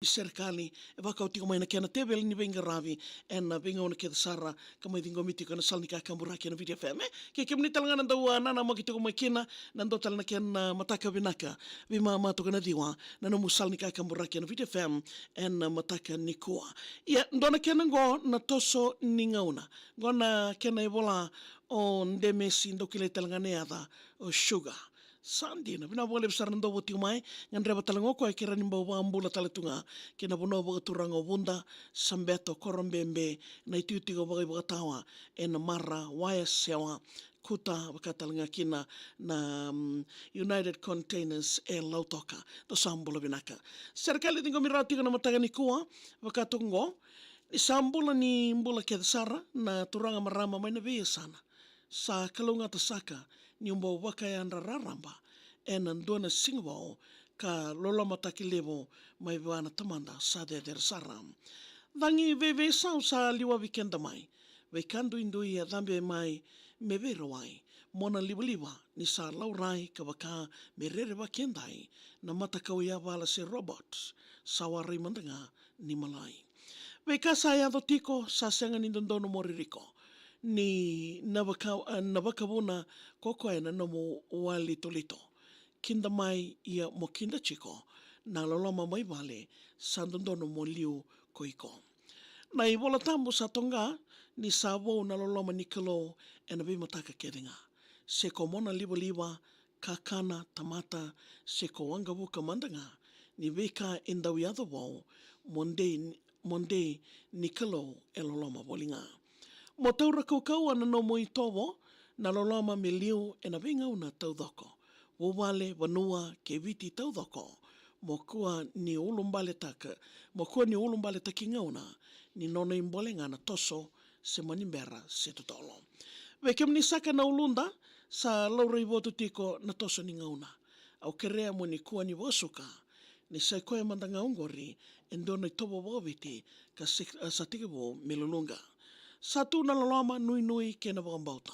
Serekali e vakauti mai na kena tebel ni venga ravi en na venga ona ke sara kamai dingo miti kana salni ka kamburaki na VitiFM ke kemni talanga na dawa na maki to mai kina na ndotal na ken mataka vinaka vima mato kana diwa na no musalni ka kamburaki na VitiFM en mataka nikua ia ndona kena ngo na TOSO ni GAUNA ngo na kena e Vola o DEMESI ndokile talanga neada o sugar Sandina, bina boleh besar nando boti mai, ngan reba talango ko kira nimba ambula talatunga, kena bono boga turanga bunda, sambeto korombembe, na itiutigo boga bogatawa, en mara waya sewa, kuta bakatalanga kina na United Containers e Ulutaga, to sambula binaka. Serekali tingo mirati ko na matagani kuwa, bakatungo, ni sambula ni mbula kedasara, na turanga marama mai na via sana. Sa kalunga ta saka ni umbo wakaya raramba e nandona singwao ka lola mataki levo mai wana tamanda sa de saram. Dangi veve sao sa liwa weekenda mai. Wekandu indui a dambe mai me verawai. Mona liwa ni sa laurai ka waka me rere wakendai na matakau ia wala se robots sa warai mandanga ni malai. Weka sa ia do tiko sa senga ni dondono moririko. Ni nabakabuna koko e na nomo wali tolito. Kinda mai ia mo kinda chiko na loloma mai vale sandondo mo liu koiko. Na I Vola tambo sa tonga ni sabo na loloma nikelo e na bimataka kedinga. Seko mona liwa kakana tamata seko wangabuka mandanga ni veka indawi other wao monde nikelo e loloma bolinga. Mo taura kaukau ana no mo I towo na loloma me liu e na venga una taudoko. Wawale wanua ke viti taudoko. Mo kua ni ulumbale taka. Mo kua ni ulumbale taki ngauna. Ni nono imbolenga na TOSO se manimbera se tutolo. Wekem ni saka na ulunda sa laura I votu tiko na TOSO ni ngauna. Au kerea mo ni kua ni wasuka. Ni sai koe mandanga ungori endona I tobo wawiti ka sa tikibo melulunga. Satu na lalama nui ke na wakambauta.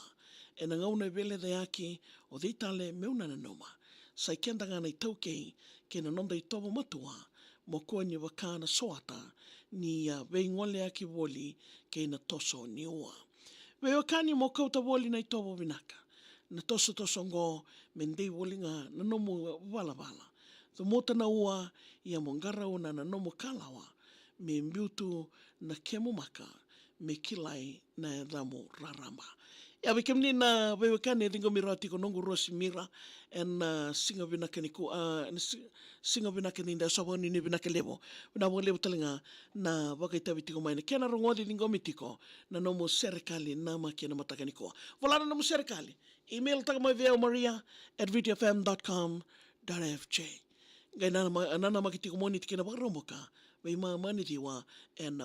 E na ngauna vele de aki o deitale meuna na noma. Sai kenda ngana I taukei ke na nonda I tobo matua mo kua ni wakana soata ni veingole aki woli ke na TOSO ni ua. Vei wakani mo kauta woli na I tobo vinaka. Na TOSO ngo mendei woli nga na nomu wala. The mota na ua ia mongara una na nomu kalawa me mbiutu na kemu maka me kilai na damu raramba. Ia wikemni na wewekane ringo mirati ko nongu rosi mira en singa vinaka niku singa vinaka ninda sobo ni vinaka levo. Na wale utalinga na wakaitawi tiko maina. Kena rongodi ringo mitiko na nomu Serekali Namaki na mataka nikuwa. Vola na nomu Serekali. Email taga mai veo maria@vitifm.com.fj. Gai nana makitiko moni tikina wakaromoka. Wei mani diwa en